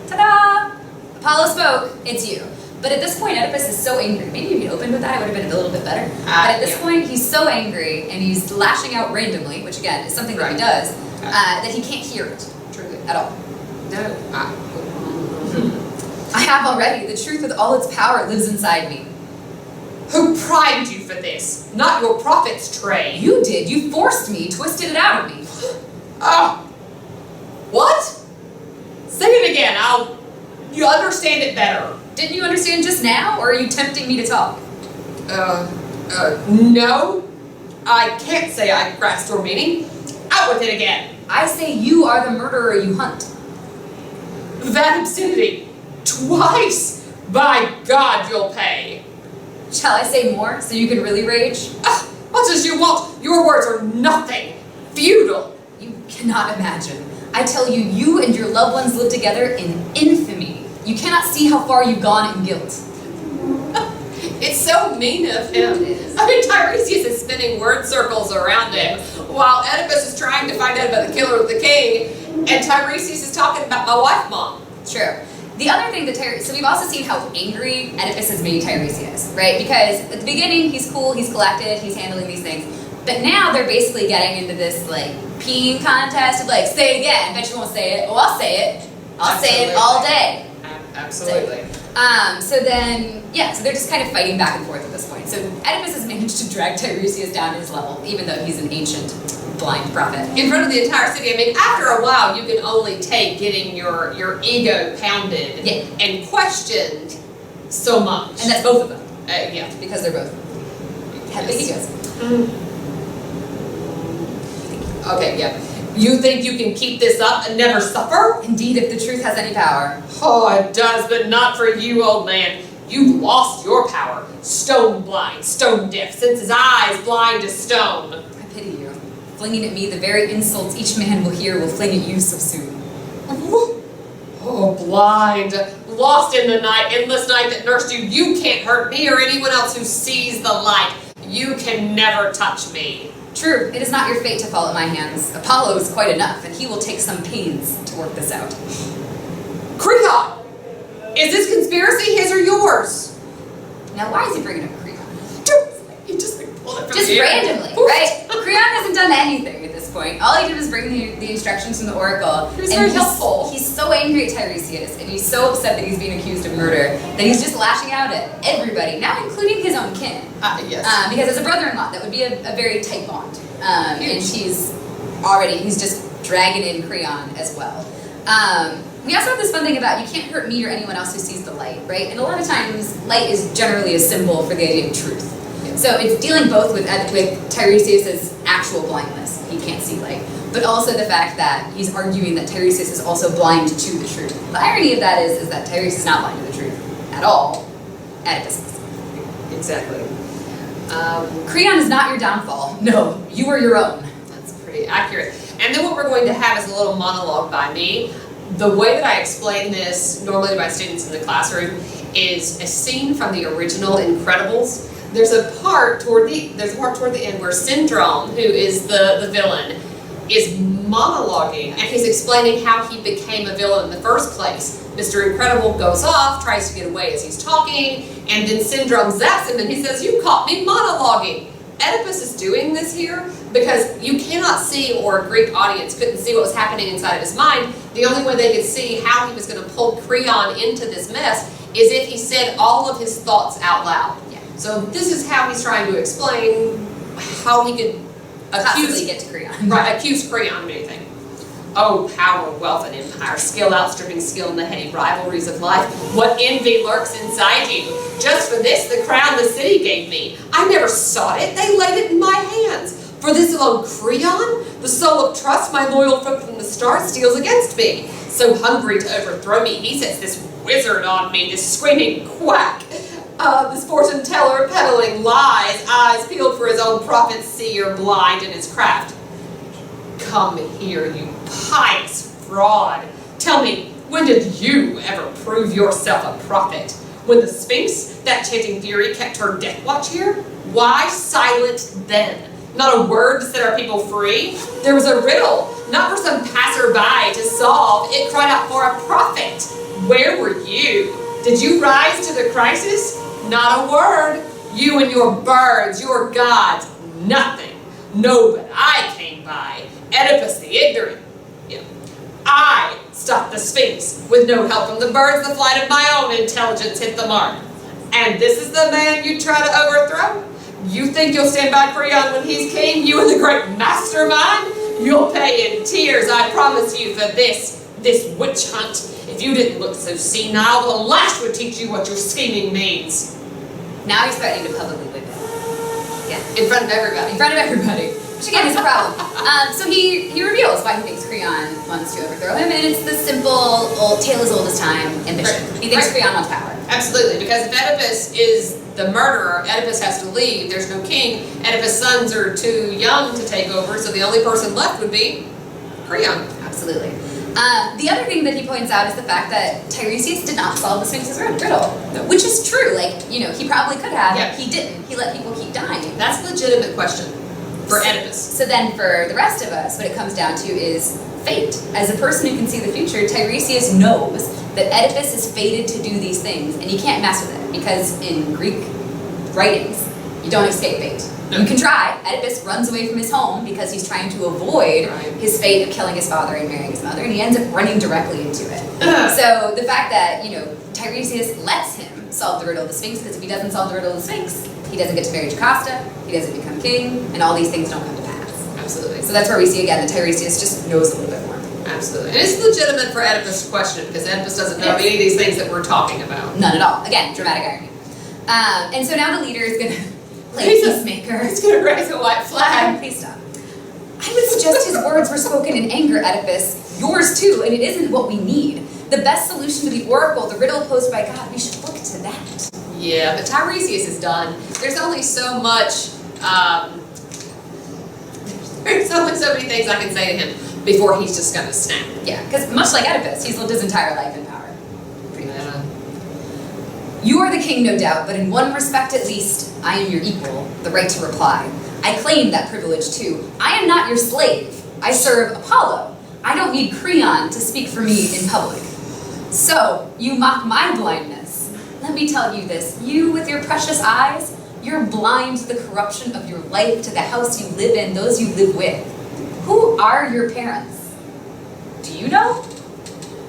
Ta-da! Apollo spoke, it's you. But at this point, Oedipus is so angry. Maybe if he opened with that, it would have been a little bit better. But at this point, he's so angry, and he's lashing out randomly, which again is something that he does, that he can't hear it, truly, at all. No. I have already. The truth with all its power lives inside me. Who primed you for this? Not your prophet's trade. You did. You forced me, twisted it out of me. What? Say it again. You understand it better. Didn't you understand just now, or are you tempting me to talk? No. I can't say I grasped your meaning. Out with it again. I say you are the murderer you hunt. That obscenity. Twice. By God, you'll pay. Shall I say more, so you can really rage? Much as you want. Your words are nothing. Futile. You cannot imagine. I tell you, you and your loved ones live together in infamy. You cannot see how far you've gone in guilt. It's so mean of him. I mean, Tiresias is spinning word circles around him, while Oedipus is trying to find out about the killer of the king, and Tiresias is talking about my wife, Mom. True. The other thing that so we've also seen how angry Oedipus has made Tiresias, right? Because at the beginning, he's cool, he's collected, he's handling these things. But now they're basically getting into this, like, peeing contest of, like, say it again. Bet you won't say it. Oh, I'll say it. I'll say it all day. Absolutely. So then, yeah, so they're just kind of fighting back and forth at this point. So Oedipus has managed to drag Tiresias down to his level, even though he's an ancient blind prophet. In front of the entire city. I mean, after a while, you can only take getting your ego pounded and questioned so much. And that's both of them. Yeah. Because they're both have big egos. Okay, yeah. You think you can keep this up and never suffer? Indeed, if the truth has any power. Oh, it does, but not for you, old man. You lost your power. Stone blind, stone deaf, since his eyes blind as stone. I pity you. Flinging at me the very insults each man will hear will fling at you so soon. Oh, blind, lost in the night, endless night that nursed you. You can't hurt me or anyone else who sees the light. You can never touch me. True, it is not your fate to fall at my hands. Apollo is quite enough, and he will take some pains to work this out. Creon! Is this conspiracy his or yours? Now, why is he bringing up Creon? He just pulled it from Just the air. randomly, right? Creon hasn't done anything at this point. All he did was bring the instructions from the oracle. He was very helpful. He's so angry at Tiresias, and he's so upset that he's being accused of murder, that he's just lashing out at everybody, now including his own kin. Yes. Because as a brother-in-law, that would be a very tight bond. And he's just dragging in Creon as well. We also have this fun thing about you can't hurt me or anyone else who sees the light, right? And a lot of times, light is generally a symbol for the idea of truth. Yeah. So it's dealing both with Tiresias' actual blindness, he can't see light, but also the fact that he's arguing that Tiresias is also blind to the truth. The irony of that is that Tiresias is not blind to the truth at all. Oedipus is. Exactly. Creon is not your downfall. No, you are your own. That's pretty accurate. And then what we're going to have is a little monologue by me. The way that I explain this normally to my students in the classroom is a scene from the original Incredibles. There's a part toward the end where Syndrome, who is the villain, is monologuing, and he's explaining how he became a villain in the first place. Mr. Incredible goes off, tries to get away as he's talking, and then Syndrome zaps him and he says, "You caught me monologuing." Oedipus is doing this here because you cannot see, or a Greek audience couldn't see what was happening inside of his mind. The only way they could see how he was going to pull Creon into this mess is if he said all of his thoughts out loud. Yeah. So this is how he's trying to explain how he could Get to Creon. accuse Creon of anything. Oh, power, wealth, and empire, skill outstripping skill in the heady rivalries of life. What envy lurks inside you? Just for this, the crown the city gave me. I never sought it, they laid it in my hands. For this alone, Creon, the soul of trust, my loyal foot from the start, steals against me. So hungry to overthrow me, he sets this wizard on me, this screaming quack. This fortune teller peddling lies, eyes peeled for his own profit, seer blind in his craft. Come here, you pious fraud. Tell me, when did you ever prove yourself a prophet? When the Sphinx, that chanting fury, kept her death watch here? Why silent then? Not a word to set our people free? There was a riddle, not for some passerby to solve. It cried out for a prophet. Where were you? Did you rise to the crisis? Not a word. You and your birds, your gods, nothing. No, but I came by. Oedipus the ignorant. Yeah. I stopped the Sphinx. With no help from the birds, the flight of my own intelligence hit the mark. And this is the man you try to overthrow? You think you'll stand by Creon when he's king? You and the great mastermind? You'll pay in tears, I promise you, for this witch hunt. If you didn't look so senile, the lash would teach you what your scheming means. Now he's threatening to publicly whip him. Yeah. In front of everybody. In front of everybody. Which again is a problem. So he reveals why he thinks Creon wants to overthrow him, and it's the simple, tale as old as time ambition. He thinks Creon wants power. Absolutely, because if Oedipus is the murderer, Oedipus has to leave, there's no king, Oedipus' sons are too young to take over, so the only person left would be Creon. Absolutely. The other thing that he points out is the fact that Tiresias did not solve the Sphinx's riddle. No. Which is true, he probably could have, Yeah. he didn't. He let people keep dying. That's a legitimate question for Oedipus. So then for the rest of us, what it comes down to is fate. As a person who can see the future, Tiresias knows that Oedipus is fated to do these things, and he can't mess with it, because in Greek writings, you don't escape fate. No. You can try. Oedipus runs away from his home because he's trying to avoid his fate of killing his father and marrying his mother, and he ends up running directly into it. So the fact that, Tiresias lets him solve the riddle of the Sphinx, because if he doesn't solve the riddle of the Sphinx, he doesn't get to marry Jocasta, he doesn't become king, and all these things don't come to pass. Absolutely. So that's where we see again that Tiresias just knows a little bit more. Absolutely. And it's legitimate for Oedipus to question it, because Oedipus doesn't know any of these things that we're talking about. None at all. Again, dramatic irony. And so now the leader is going to play peacemaker. He's going to raise a white flag. Please stop. I would suggest his words were spoken in anger, Oedipus. Yours too, and it isn't what we need. The best solution to the oracle, the riddle posed by God, we should look to that. Yeah, but Tiresias is done. There's only so much, there's only so many things I can say to him before he's just going to snap. Yeah, because much like Oedipus, he's lived his entire life in power. Pretty much. Yeah. You are the king, no doubt, but in one respect at least, I am your equal, the right to reply. I claim that privilege too. I am not your slave. I serve Apollo. I don't need Creon to speak for me in public. So, you mock my blindness. Let me tell you this, you with your precious eyes, you're blind to the corruption of your life, to the house you live in, those you live with. Who are your parents? Do you know?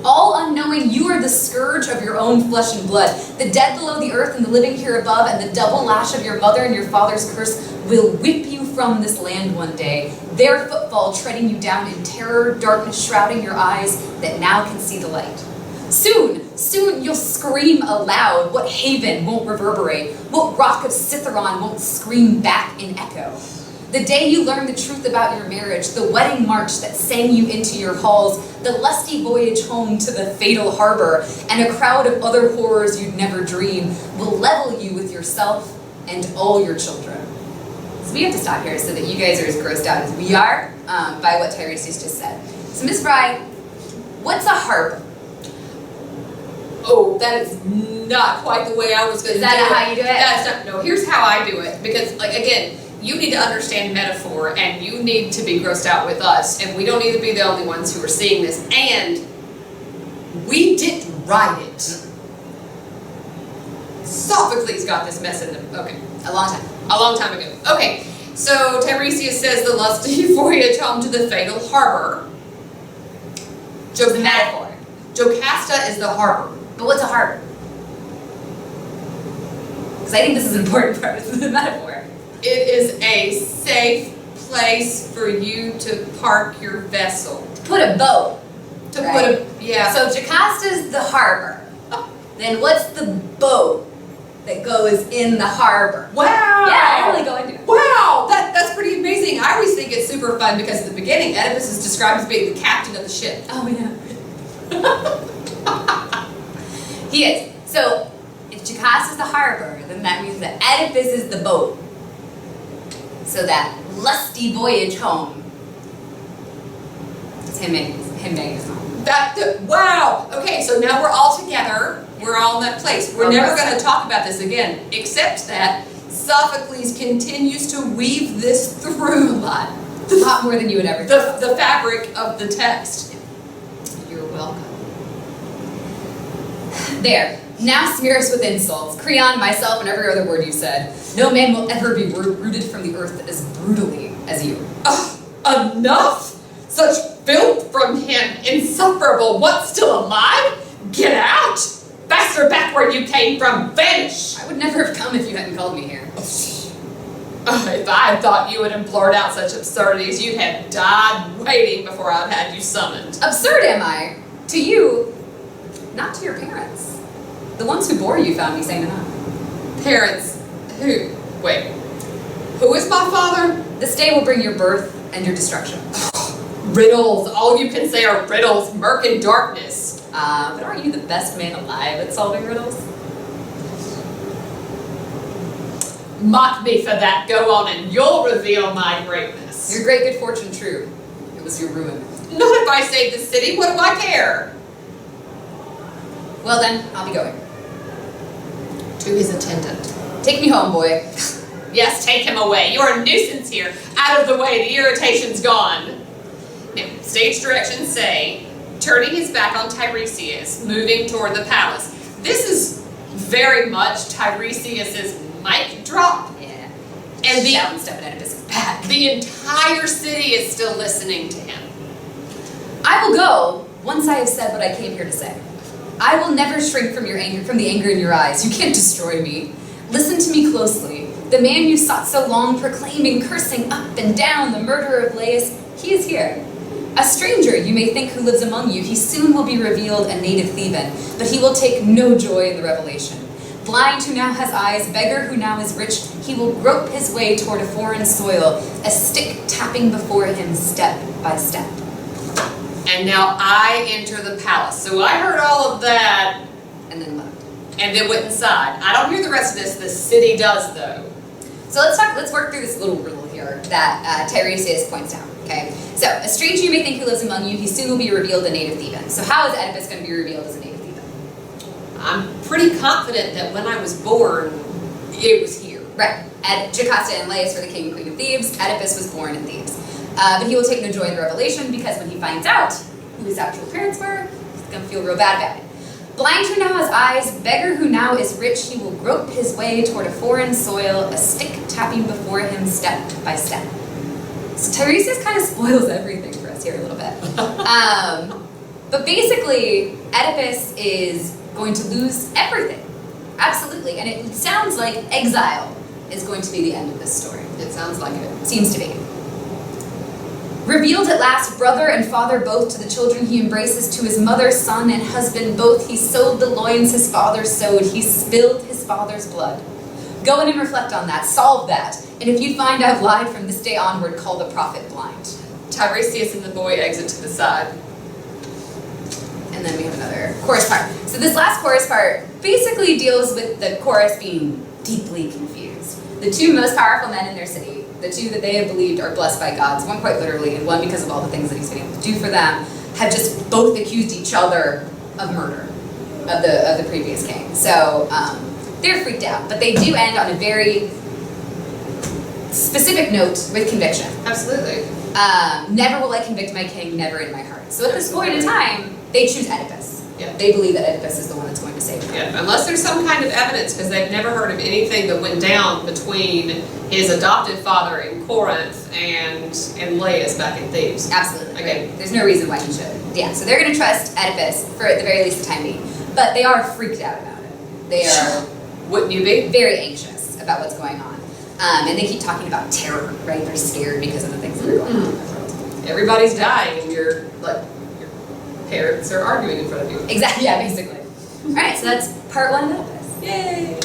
All unknowing, you are the scourge of your own flesh and blood. The dead below the earth and the living here above, and the double lash of your mother and your father's curse will whip you from this land one day. Their footfall treading you down in terror, darkness shrouding your eyes that now can see the light. Soon you'll scream aloud. What haven won't reverberate? What rock of Citharon won't scream back in echo? The day you learn the truth about your marriage, the wedding march that sang you into your halls, the lusty voyage home to the fatal harbor, and a crowd of other horrors you'd never dream will level you with yourself and all your children. So we have to stop here so that you guys are as grossed out as we are by what Tiresias just said. So Ms. Fry, what's a harbor? Oh, that is not quite the way I was going to do it. Is that not how you do it? That's not, no, here's how I do it. Because, again, you need to understand metaphor, and you need to be grossed out with us, and we don't need to be the only ones who are seeing this. And we didn't write it. Sophocles got this mess in them. Okay. A long time. A long time ago. Okay, so Tiresias says the lusty voyage home to the fatal harbor. Metaphor. Jocasta is the harbor. But what's a harbor? Because I think this is an important part. This is a metaphor. It is a safe place for you to park your vessel. To put a boat. To right? put a, yeah. So Jocasta's the harbor. Then what's the boat that goes in the harbor? Wow. Yeah, I really go into it. Wow, that's pretty amazing. I always think it's super fun because at the beginning, Oedipus is described as being the captain of the ship. Oh, we know. He is. So, if Jocasta's the harbor, then that means that Oedipus is the boat. So that lusty voyage home is him banging his home. Wow. Okay, so now we're all together. We're all in that place. We're never going to talk about this again, except that Sophocles continues to weave this through A lot more than you would ever think. the fabric of the text. You're welcome. There. Now smear us with insults. Creon, myself, and every other word you said. No man will ever be rooted from the earth as brutally as you. Enough! Such filth from him, insufferable. What, still alive? Get out! Faster back where you came from, vanish! I would never have come if you hadn't called me here. If I had thought you would have blurted out such absurdities, you'd have died waiting before I'd had you summoned. Absurd am I? To you, not to your parents. The ones who bore you found me sane enough. Parents, who? Wait, who is my father? This day will bring your birth and your destruction. Riddles, all you can say are riddles, murk and darkness. But aren't you the best man alive at solving riddles? Mock me for that, go on and you'll reveal my greatness. Your great good fortune true. It was your ruin. Not if I save the city, what do I care? Well then, I'll be going. To his attendant. Take me home, boy. Yes, take him away. You're a nuisance here. Out of the way, the irritation's gone. Now, stage directions say, turning his back on Tiresias, moving toward the palace. This is very much Tiresias's mic drop. Yeah. And Shout and step at Oedipus' back. the entire city is still listening to him. I will go once I have said what I came here to say. I will never shrink from the anger in your eyes. You can't destroy me. Listen to me closely. The man you sought so long, proclaiming, cursing up and down the murderer of Laius, he is here. A stranger, you may think, who lives among you, he soon will be revealed a native Theban, but he will take no joy in the revelation. Blind who now has eyes, beggar who now is rich, he will grope his way toward a foreign soil, a stick tapping before him step by step. And now I enter the palace. So I heard all of that And then left. and then went inside. I don't hear the rest of this. The city does, though. So let's work through this little riddle here that Tiresias points out, okay? So, a stranger you may think who lives among you, he soon will be revealed a native Theban. So how is Oedipus going to be revealed as a native Theban? I'm pretty confident that when I was born, it was here. Right. Jocasta and Laius were the king and queen of Thebes. Oedipus was born in Thebes. But he will take no joy in the revelation because when he finds out who his actual parents were, he's going to feel real bad about it. Blind who now has eyes, beggar who now is rich, he will grope his way toward a foreign soil, a stick tapping before him step by step. So Tiresias kind of spoils everything for us here a little bit. But basically, Oedipus is going to lose everything. Absolutely. And it sounds like exile is going to be the end of this story. It sounds like it. Seems to be. Revealed at last, brother and father both, to the children he embraces, to his mother, son, and husband both. He sowed the loins his father sowed. He spilled his father's blood. Go in and reflect on that. Solve that. And if you find I've lied from this day onward, call the prophet blind. Tiresias and the boy exit to the side. And then we have another chorus part. So this last chorus part basically deals with the chorus being deeply confused. The two most powerful men in their city, the two that they have believed are blessed by gods, one quite literally, and one because of all the things that he's been able to do for them, have just both accused each other of murder of the previous king. So they're freaked out, but they do end on a very specific note with conviction. Absolutely. Never will I convict my king, never in my heart. So at this point in time, they choose Oedipus. Yeah. They believe that Oedipus is the one that's going to save them. Yeah, unless there's some kind of evidence, because they've never heard of anything that went down between his adopted father in Corinth and Laius back in Thebes. Absolutely. Okay. Right? There's no reason why he should. Yeah, so they're going to trust Oedipus for at the very least the time being. But they are freaked out about it. They are Wouldn't you be? very anxious about what's going on. And they keep talking about terror, right? They're scared because of the things that are going on in the world. Everybody's dying, and your parents are arguing in front of you. Exactly, yeah, basically. All right, so that's part one of Oedipus. Yay!